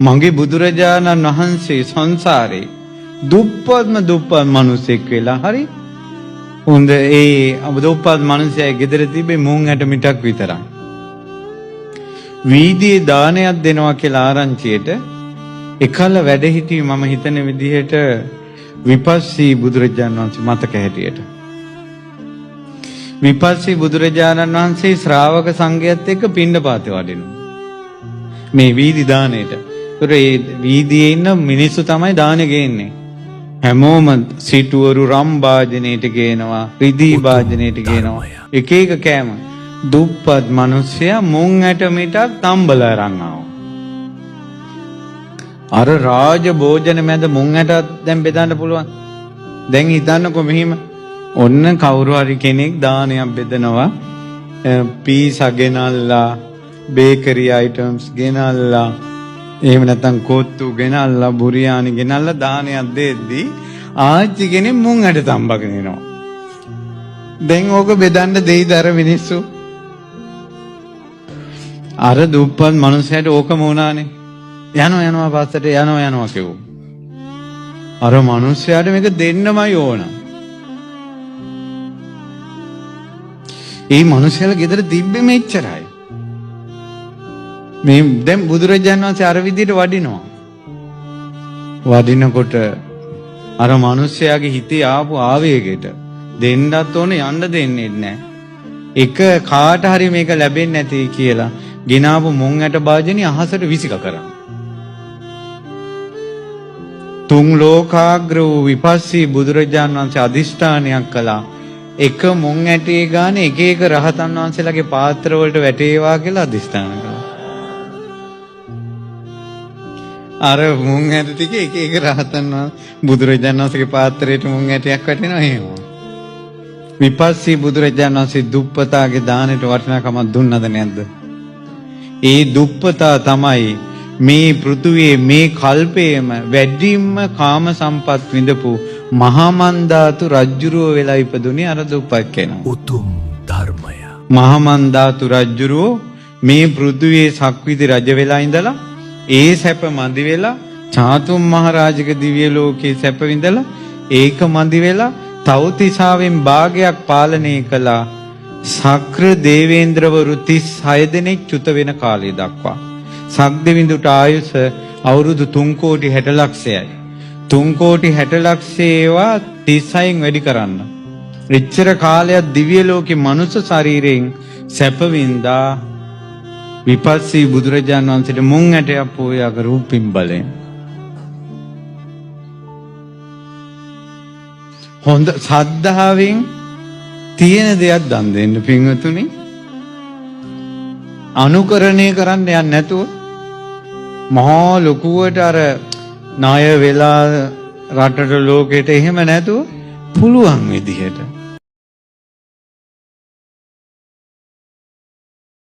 මගේ බුදුරජාණන් වහන්සේ සංසාරේ දුප්පත්ම මිනිසෙක් වෙලා හරි හොඳ දුප්පත් මිනිසයා ගෙදර තිබේ මුං ඇට මිටක් විතරයි. වීදියේ දානයක් දෙනවා කියලා ආරංචියට එකල වැඩ හිටියේ මම හිතන විදිහට විපස්සී බුදුරජාණන් වහන්සේ මතක හැටියට. විපස්සී බුදුරජාණන් වහන්සේ ශ්‍රාවක සංඝයාත් එක්ක පිණ්ඩපාතේ වඩිනවා. මේ වීදි දාණයට. ඒතර ඒ වීදියේ ඉන්න මිනිස්සු තමයි දානෙ ගේන්නේ. හැමෝම සිටුවරු රම් වාදනයේට ගේනවා, රිදී වාදනයේට ගේනවා. එක එක කෑම. දුප්පත් මිනිස්සයා මුං ඇට මිටක් තම්බලා අරන් ආවා. අර රාජ භෝජන මැද මුං ඇටත් දැන් බෙදන්න පුළුවන්. දැන් හිතන්නකො මෙහිම ඔන්න කවුරු හරි කෙනෙක් දානයක් බෙදනවා. පීසා ගෙනල්ලා, බේකරි අයිටම්ස් ගෙනල්ලා, එහෙම නැත්නම් කොත්තු ගෙනල්ලා, බුරියානි ගෙනල්ලා දානයක් දෙද්දී ආච්චි කෙනෙක් මුං ඇට තම්බගෙන එනවා. දැන් ඕක බෙදන්න දෙයිද අර මිනිස්සු? අර දුප්පත් මනුස්සයාට ඕකම වුණානේ. යනවා පස්සට යනවා කිව්වා. අර මනුස්සයාට මේක දෙන්නමයි ඕන. ඒ මනුස්සයාලා ගෙදර තිබ්බේ මෙච්චරයි. මේ දැන් බුදුරජාණන් වහන්සේ අර විදිහට වඩිනවා. වඩිනකොට අර මනුස්සයාගේ හිතේ ආපු ආවේගයට දෙන්නත් ඕනේ, යන්න දෙන්නේ නැහැ. එක කාට හරි මේක ලැබෙන්නේ නැති කියලා ගෙනාවු මුං ඇට භාජනය අහසට විසික කරා. තුන් ලෝකාග්‍ර වූ විපස්සී බුදුරජාණන් වහන්සේ අදිෂ්ඨානයක් කළා. එක මුං ඇටේ ගාන එක එක රහතන් වහන්සේලාගේ පාත්‍ර වලට වැටේවා කියලා අදිෂ්ඨාන කළා. අර මුං ඇට ටික එක එක රහතන් වහන්සේ බුදුරජාණන් වහන්සේගේ පාත්‍රයට මුං ඇටයක් වැටෙනවා එහෙම. විපස්සී බුදුරජාණන් වහන්සේ දුප්පතාගේ දානෙට වටිනාකමක් දුන්නද නැද්ද? ඒ දුප්පතා තමයි මේ පෘථුවියේ මේ කල්පයේම වැඩිම කාම සම්පත් විඳපු මහා මන්දාතු රජුරුව වෙලා ඉපදුනේ අර දුප්පත් කෙනා. උතුම් ධර්මය. මහා මන්දාතු රජුරුව මේ පෘථුවියේ සක්විති රජ වෙලා ඉඳලා ඒ සැප මදි වෙලා චාතුම් මහරජක දිව්‍ය ලෝකයේ සැප විඳලා ඒක මදි වෙලා තවතිසාවෙන් භාගයක් පාලනය කළා. සක්‍ර දේවේන්ද්‍රවරු 36 දෙනෙක් චුත වෙන කාලය දක්වා. සක්දෙවිඳුට ආයුෂ අවුරුදු 3,60,00,000යි. 3,60,00,000 ඒවා 36න් වැඩි කරන්න. එච්චර කාලයක් දිව්‍ය ලෝකේ මනුෂ්‍ය ශරීරයෙන් සැප වින්දා විපස්සී බුදුරජාණන් වහන්සේට මුං ඇටයක් පෝයාක රූපින් බලෙන්. හොඳ සද්ධාවෙන් තියෙන දෙයක් දන් දෙන්න පින්වතුනි. අනුකරණය කරන්න යන්නේ නැතුව මහා ලොකුවට අර ණය වෙලා රටට ලෝකෙට එහෙම නැතුව පුළුවන් විදිහට